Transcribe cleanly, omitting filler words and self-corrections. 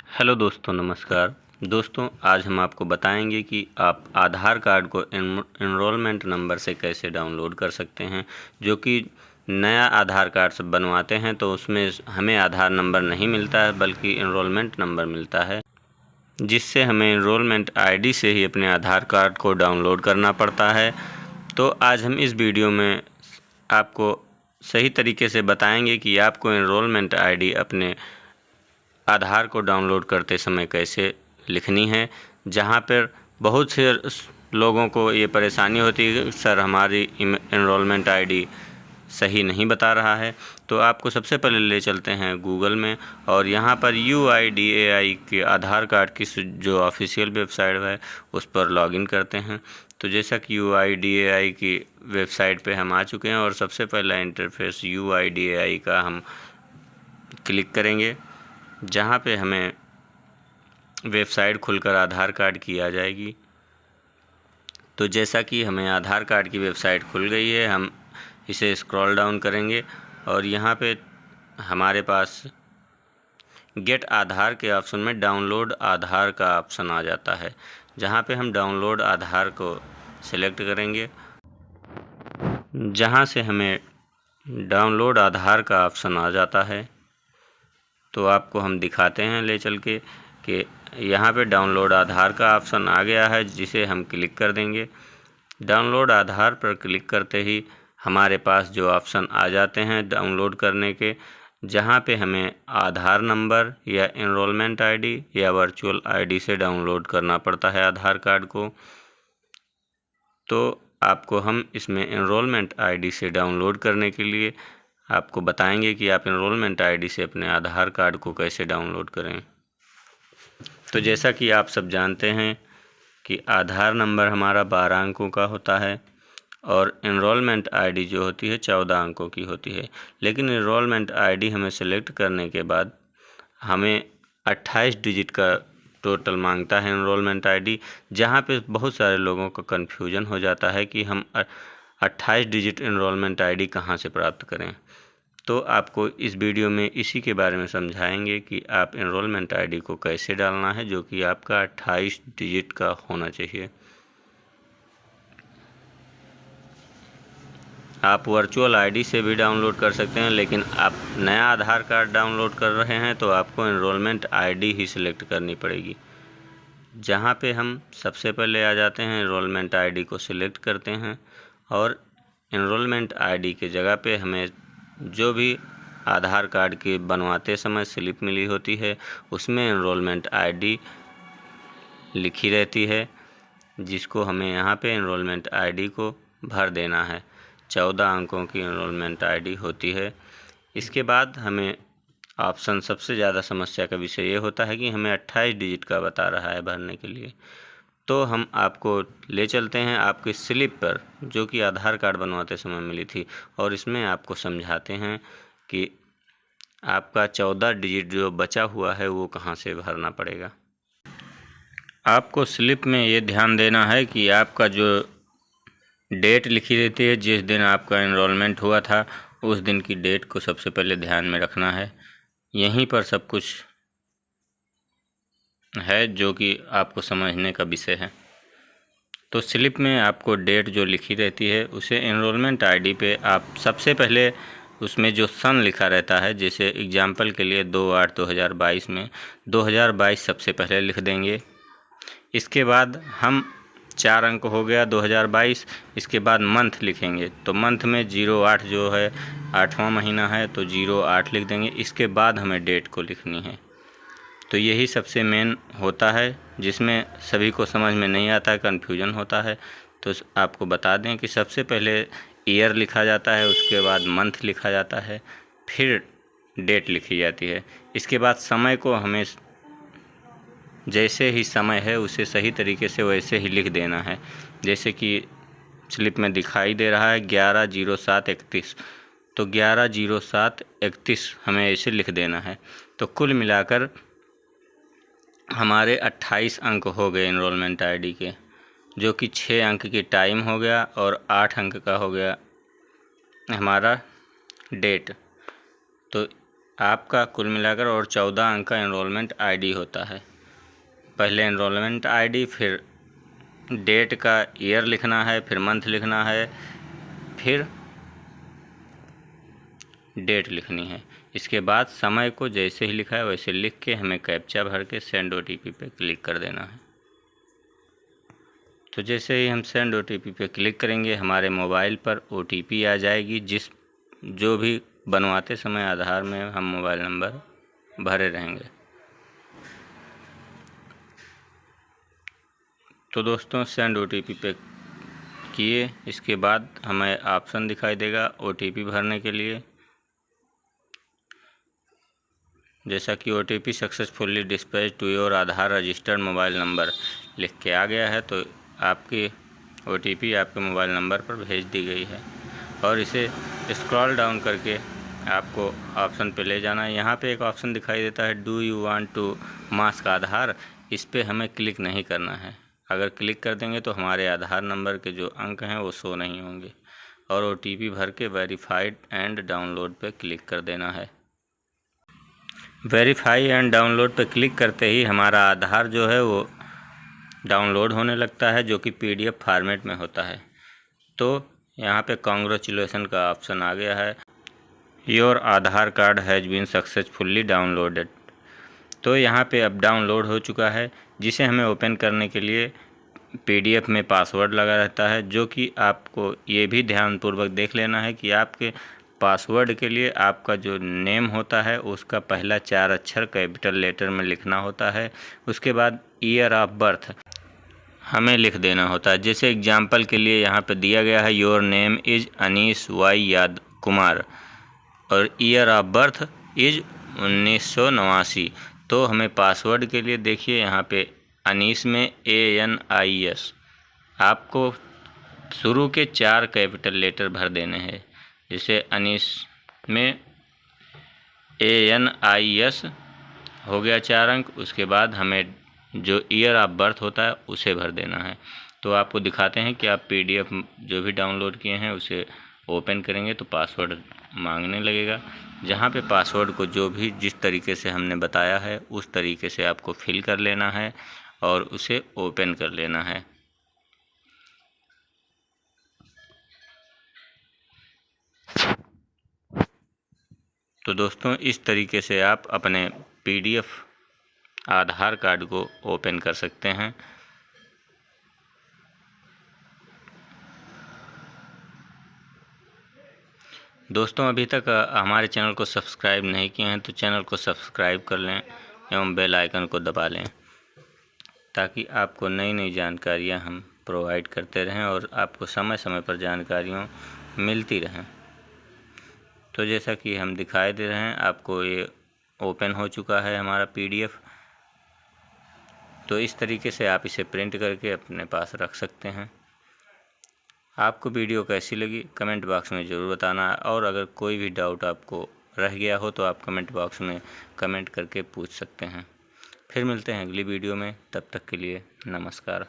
Hello दोस्तों, नमस्कार। दोस्तों, आज हम आपको बताएंगे कि आप आधार कार्ड को एनरोलमेंट नंबर से कैसे डाउनलोड कर सकते हैं। जो कि नया आधार कार्ड से बनवाते हैं तो उसमें हमें आधार नंबर नहीं मिलता है बल्कि एनरोलमेंट नंबर मिलता है, जिससे हमें एनरोलमेंट आईडी से ही अपने आधार कार्ड को डाउनलोड करना पड़ता है। तो आज हम इस वीडियो में आपको सही तरीके से बताएंगे कि आपको एनरोलमेंट आईडी अपने आधार को डाउनलोड करते समय कैसे लिखनी है। जहाँ पर बहुत से लोगों को ये परेशानी होती है कि सर हमारी एनरोलमेंट आईडी सही नहीं बता रहा है। तो आपको सबसे पहले ले चलते हैं गूगल में और यहाँ पर UIDAI के आधार कार्ड की जो ऑफिशियल वेबसाइट है उस पर लॉगिन करते हैं। तो जैसा कि UIDAI की वेबसाइट पे हम आ चुके हैं और सबसे पहला इंटरफेस UIDAI का हम क्लिक करेंगे, जहाँ पे हमें वेबसाइट खुलकर आधार कार्ड की आ जाएगी। तो जैसा कि हमें आधार कार्ड की वेबसाइट खुल गई है, हम इसे स्क्रॉल डाउन करेंगे और यहाँ पे हमारे पास गेट आधार के ऑप्शन में डाउनलोड आधार का ऑप्शन आ जाता है, जहाँ पे हम डाउनलोड आधार को सिलेक्ट करेंगे। जहाँ से हमें डाउनलोड आधार का ऑप्शन आ जाता है तो आपको हम दिखाते हैं ले चल के कि यहाँ पे डाउनलोड आधार का ऑप्शन आ गया है, जिसे हम क्लिक कर देंगे। डाउनलोड आधार पर क्लिक करते ही हमारे पास जो ऑप्शन आ जाते हैं डाउनलोड करने के, जहाँ पे हमें आधार नंबर या एनरोलमेंट आईडी या वर्चुअल आईडी से डाउनलोड करना पड़ता है आधार कार्ड को। तो आपको हम इसमें एनरोलमेंट आईडी से डाउनलोड करने के लिए आपको बताएंगे कि आप एनरोलमेंट आईडी से अपने आधार कार्ड को कैसे डाउनलोड करें। तो जैसा कि आप सब जानते हैं कि आधार नंबर हमारा 12 अंकों का होता है और एनरोलमेंट आईडी जो होती है 14 अंकों की होती है। लेकिन एनरोलमेंट आईडी हमें सेलेक्ट करने के बाद हमें 28 डिजिट का टोटल मांगता है एनरोलमेंट आईडी, जहाँ पे बहुत सारे लोगों का कन्फ्यूजन हो जाता है कि हम 28 डिजिट एनरोलमेंट आईडी कहाँ से प्राप्त करें। तो आपको इस वीडियो में इसी के बारे में समझाएंगे कि आप एनरोलमेंट आईडी को कैसे डालना है, जो कि आपका 28 डिजिट का होना चाहिए। आप वर्चुअल आईडी से भी डाउनलोड कर सकते हैं, लेकिन आप नया आधार कार्ड डाउनलोड कर रहे हैं तो आपको एनरोलमेंट आईडी ही सिलेक्ट करनी पड़ेगी। जहां पे हम सबसे पहले आ जाते हैं, एनरोलमेंट आईडी को सिलेक्ट करते हैं और एनरोलमेंट आईडी के जगह पे हमें जो भी आधार कार्ड के बनवाते समय स्लिप मिली होती है उसमें एनरोलमेंट आईडी लिखी रहती है, जिसको हमें यहाँ पे एनरोलमेंट आईडी को भर देना है। 14 अंकों की एनरोलमेंट आईडी होती है। इसके बाद हमें ऑप्शन सबसे ज़्यादा समस्या का विषय ये होता है कि हमें 28 डिजिट का बता रहा है भरने के लिए। तो हम आपको ले चलते हैं आपकी स्लिप पर, जो कि आधार कार्ड बनवाते समय मिली थी, और इसमें आपको समझाते हैं कि आपका 14 डिजिट जो बचा हुआ है वो कहाँ से भरना पड़ेगा। आपको स्लिप में ये ध्यान देना है कि आपका जो डेट लिखी रहती है, जिस दिन आपका एनरोलमेंट हुआ था उस दिन की डेट को सबसे पहले ध्यान में रखना है। यहीं पर सब कुछ है जो कि आपको समझने का विषय है। तो स्लिप में आपको डेट जो लिखी रहती है उसे एनरोलमेंट आईडी पे आप सबसे पहले उसमें जो सन लिखा रहता है, जैसे एग्जाम्पल के लिए 2/8/2022 में 2022 सबसे पहले लिख देंगे। इसके बाद हम 4 अंक हो गया 2022, इसके बाद मंथ लिखेंगे। तो मंथ में 08 जो है 8वां महीना है तो 08 लिख देंगे। इसके बाद हमें डेट को लिखनी है। तो यही सबसे मेन होता है, जिसमें सभी को समझ में नहीं आता है, कन्फ्यूजन होता है। तो आपको बता दें कि सबसे पहले ईयर लिखा जाता है, उसके बाद मंथ लिखा जाता है, फिर डेट लिखी जाती है। इसके बाद समय को हमें जैसे ही समय है उसे सही तरीके से वैसे ही लिख देना है। जैसे कि स्लिप में दिखाई दे रहा है 11/07/31, तो 11/07/31 हमें ऐसे लिख देना है। तो कुल मिलाकर हमारे 28 अंक हो गए एनरोलमेंट आईडी के, जो कि 6 अंक की टाइम हो गया और 8 अंक का हो गया हमारा डेट। तो आपका कुल मिलाकर और 14 अंक का एनरोलमेंट आईडी होता है। पहले एनरोलमेंट आईडी, फिर डेट का ईयर लिखना है, फिर मंथ लिखना है, फिर डेट लिखनी है। इसके बाद समय को जैसे ही लिखा है वैसे लिख के हमें कैप्चा भर के सेंड OTP पे क्लिक कर देना है। तो जैसे ही हम सेंड OTP पे क्लिक करेंगे हमारे मोबाइल पर OTP आ जाएगी, जो भी बनवाते समय आधार में हम मोबाइल नंबर भरे रहेंगे। तो दोस्तों सेंड OTP पे किए, इसके बाद हमें ऑप्शन दिखाई देगा OTP भरने के लिए। जैसा कि OTP successfully dispatch to your Aadhaar registered mobile number लिख के आ गया है, तो आपकी OTP आपके मोबाइल नंबर पर भेज दी गई है। और इसे स्क्रॉल डाउन करके आपको ऑप्शन पे ले जाना है। यहाँ पे एक ऑप्शन दिखाई देता है do you want to mask Aadhaar, इस पे हमें क्लिक नहीं करना है। अगर क्लिक कर देंगे तो हमारे आधार नंबर के जो अंक हैं वो शो नहीं होंगे। और OTP भर के वेरीफाइड एंड डाउनलोड पे क्लिक कर देना है। वेरीफाई एंड डाउनलोड पे क्लिक करते ही हमारा आधार जो है वो डाउनलोड होने लगता है, जो कि PDF फॉर्मेट में होता है। तो यहाँ पे कांग्रेचुलेसन का ऑप्शन आ गया है, your Aadhaar card has been successfully downloaded. तो यहाँ पे अब डाउनलोड हो चुका है, जिसे हमें ओपन करने के लिए PDF में पासवर्ड लगा रहता है, जो कि आपको ये भी ध्यानपूर्वक देख लेना है कि आपके पासवर्ड के लिए आपका जो नेम होता है उसका पहला 4 अक्षर कैपिटल लेटर में लिखना होता है। उसके बाद ईयर ऑफ बर्थ हमें लिख देना होता है। जैसे एग्जाम्पल के लिए यहाँ पे दिया गया है your name is Anis Yadav Kumar और ईयर ऑफ बर्थ इज़ 1989। तो हमें पासवर्ड के लिए देखिए यहाँ पे अनीस में ANIS आपको शुरू के 4 कैपिटल लेटर भर देने हैं। जैसे अनीस में ANIS हो गया 4 अंक, उसके बाद हमें जो ईयर ऑफ बर्थ होता है उसे भर देना है। तो आपको दिखाते हैं कि आप PDF जो भी डाउनलोड किए हैं उसे ओपन करेंगे तो पासवर्ड मांगने लगेगा, जहाँ पे पासवर्ड को जो भी जिस तरीके से हमने बताया है उस तरीके से आपको फिल कर लेना है और उसे ओपन कर लेना है। तो दोस्तों इस तरीके से आप अपने PDF आधार कार्ड को ओपन कर सकते हैं। दोस्तों अभी तक हमारे चैनल को सब्सक्राइब नहीं किए हैं तो चैनल को सब्सक्राइब कर लें एवं बेल आइकन को दबा लें, ताकि आपको नई नई जानकारियां हम प्रोवाइड करते रहें और आपको समय समय पर जानकारियां मिलती रहें। तो जैसा कि हम दिखाई दे रहे हैं आपको ये ओपन हो चुका है हमारा PDF। तो इस तरीके से आप इसे प्रिंट करके अपने पास रख सकते हैं। आपको वीडियो कैसी लगी कमेंट बॉक्स में ज़रूर बताना, और अगर कोई भी डाउट आपको रह गया हो तो आप कमेंट बॉक्स में कमेंट करके पूछ सकते हैं। फिर मिलते हैं अगली वीडियो में, तब तक के लिए नमस्कार।